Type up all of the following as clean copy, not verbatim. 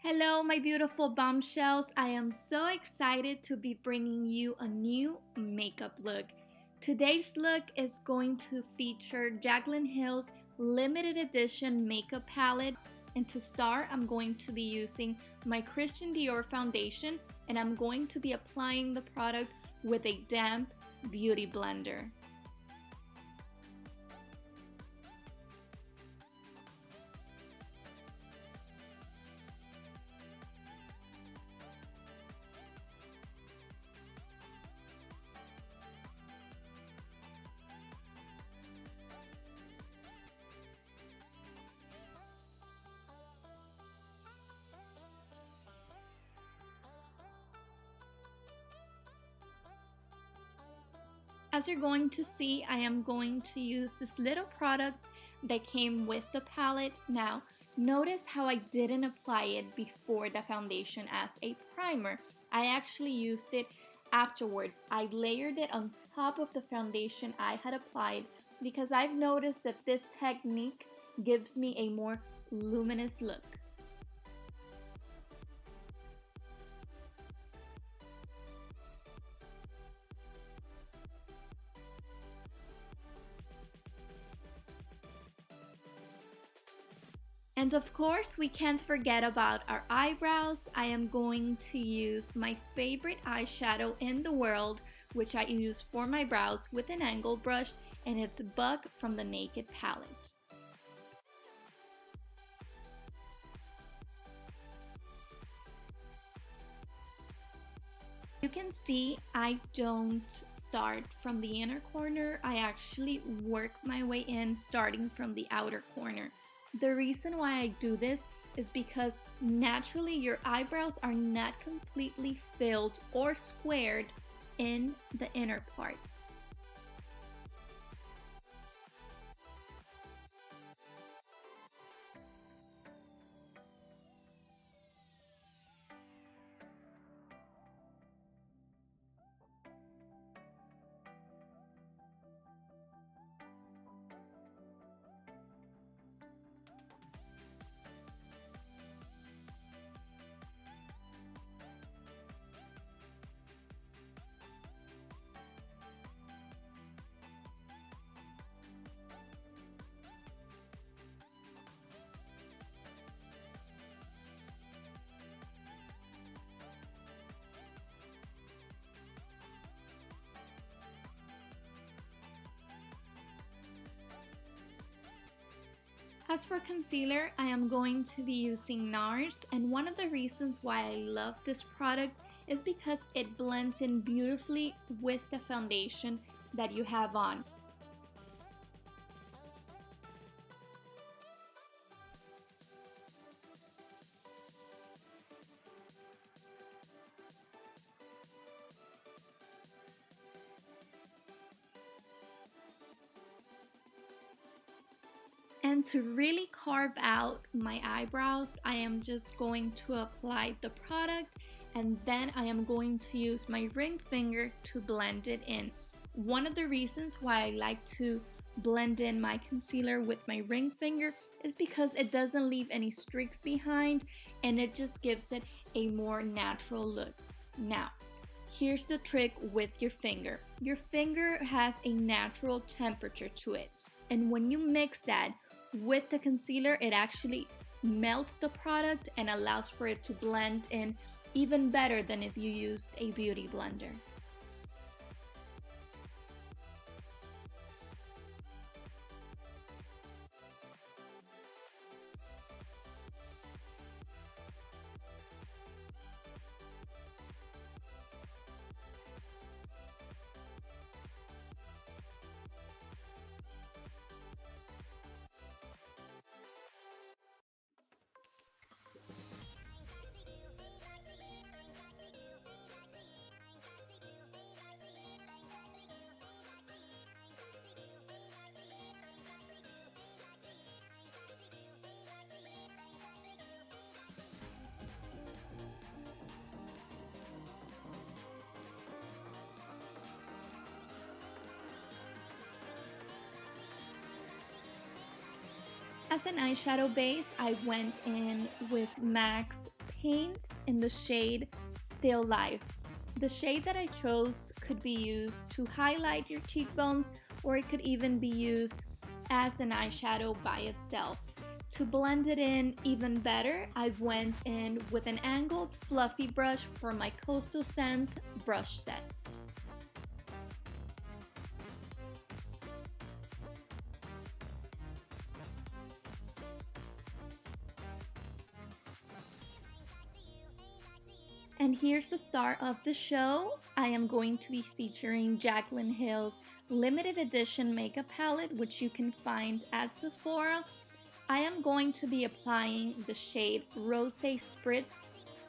Hello, my beautiful bombshells. I am so excited to be bringing you a new makeup look. Today's look is going to feature Jaclyn Hill's limited edition makeup palette. And to start, I'm going to be using my Christian Dior foundation and I'm going to be applying the product with a damp beauty blender. As you're going to see, I am going to use this little product that came with the palette. Now, notice how I didn't apply it before the foundation as a primer. I actually used it afterwards. I layered it on top of the foundation I had applied because I've noticed that this technique gives me a more luminous look. And of course, we can't forget about our eyebrows. I am going to use my favorite eyeshadow in the world, which I use for my brows with an angle brush, and it's Buck from the Naked palette. You can see I don't start from the inner corner. I actually work my way in starting from the outer corner. The reason why I do this is because naturally your eyebrows are not completely filled or squared in the inner part. As for concealer, I am going to be using NARS, and one of the reasons why I love this product is because it blends in beautifully with the foundation that you have on. And to really carve out my eyebrows, I am just going to apply the product and then I am going to use my ring finger to blend it in. One of the reasons why I like to blend in my concealer with my ring finger is because it doesn't leave any streaks behind and it just gives it a more natural look. Now, here's the trick with your finger. Your finger has a natural temperature to it, and when you mix that with the concealer, it actually melts the product and allows for it to blend in even better than if you used a beauty blender. As an eyeshadow base, I went in with M.A.C paints in the shade Still Life. The shade that I chose could be used to highlight your cheekbones, or it could even be used as an eyeshadow by itself. To blend it in even better, I went in with an angled fluffy brush for my Coastal Scents brush set. And here's the star of the show. I am going to be featuring Jaclyn Hill's limited edition makeup palette, which you can find at Sephora. I am going to be applying the shade Rosé Spritz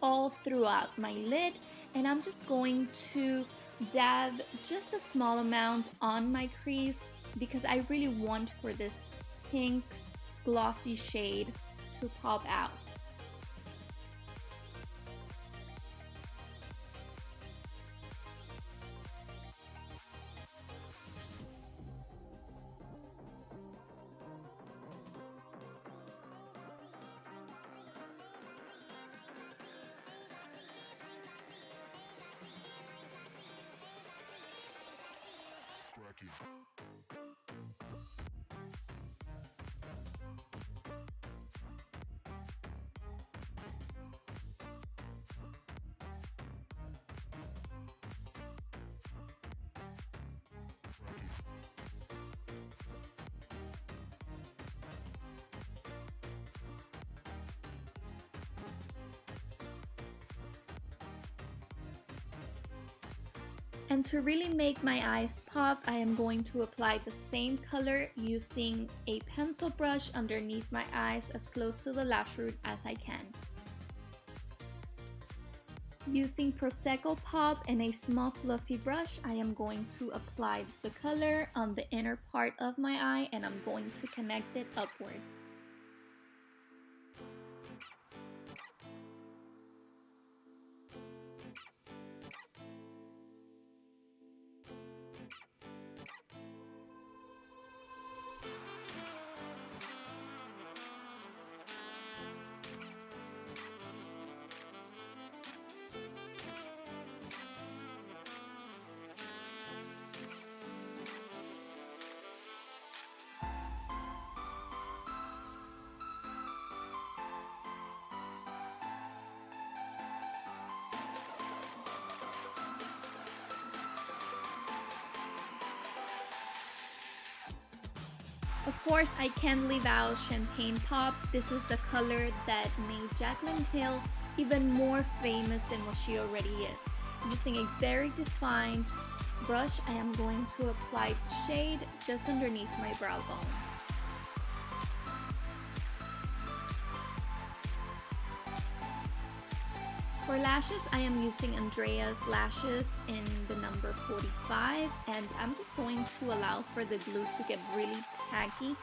all throughout my lid, and I'm just going to dab just a small amount on my crease because I really want for this pink glossy shade to pop out. And to really make my eyes pop, I am going to apply the same color using a pencil brush underneath my eyes as close to the lash root as I can. Using Prosecco POP and a small fluffy brush, I am going to apply the color on the inner part of my eye and I'm going to connect it upward. Of course, I can't leave out Champagne Pop. This is the color that made Jaclyn Hill even more famous than what she already is. Using a very defined brush, I am going to apply the shade just underneath my brow bone. For lashes, I am using Andrea's lashes in the number 45, and I'm just going to allow for the glue to get really tacky,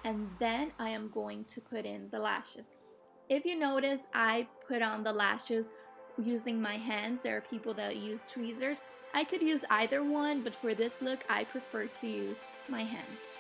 and then I am going to put in the lashes. If you notice, I put on the lashes using my hands. There are people that use tweezers. I could use either one, but for this look, I prefer to use my hands.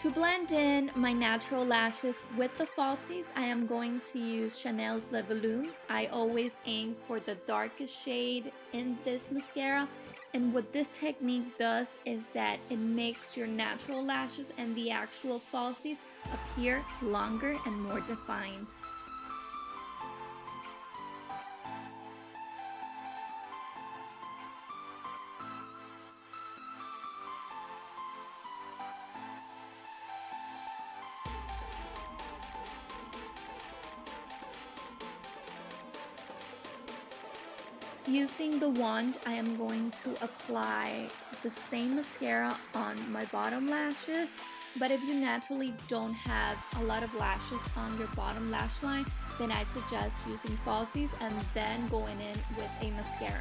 To blend in my natural lashes with the falsies, I am going to use Chanel's Le Volume. I always aim for the darkest shade in this mascara, and what this technique does is that it makes your natural lashes and the actual falsies appear longer and more defined. Using the wand, I am going to apply the same mascara on my bottom lashes, but if you naturally don't have a lot of lashes on your bottom lash line, then I suggest using falsies and then going in with a mascara.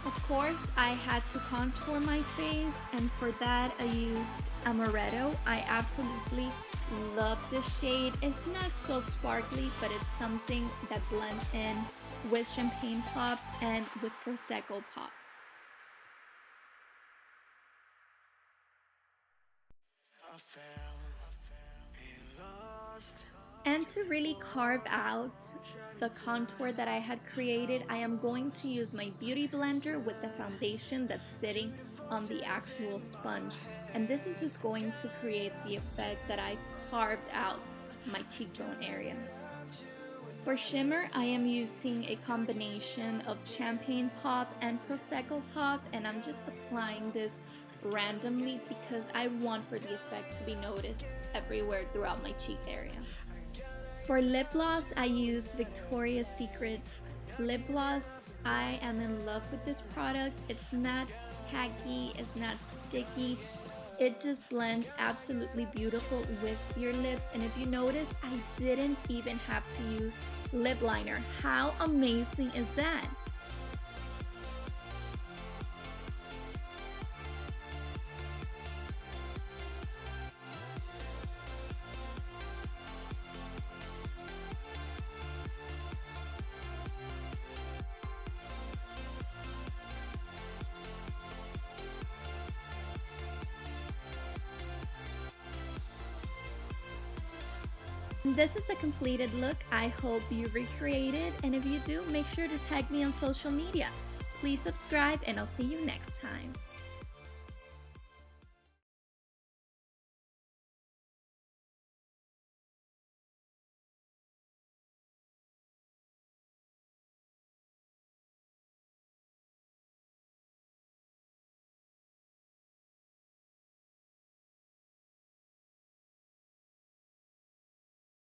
Of course, I had to contour my face, and for that I used Amaretto. I absolutely love this shade. It's not so sparkly, but it's something that blends in with Champagne Pop and with Prosecco Pop. And to really carve out the contour that I had created, I am going to use my beauty blender with the foundation that's sitting on the actual sponge. And this is just going to create the effect that I carved out my cheekbone area. For shimmer, I am using a combination of Champagne Pop and Prosecco Pop, and I'm just applying this randomly because I want for the effect to be noticed everywhere throughout my cheek area. For lip gloss, I use Victoria's Secret's lip gloss. I am in love with this product. It's not tacky, it's not sticky. It just blends absolutely beautiful with your lips. And if you notice, I didn't even have to use lip liner. How amazing is that? This is the completed look. I hope you recreate it, and if you do, make sure to tag me on social media. Please subscribe, and I'll see you next time.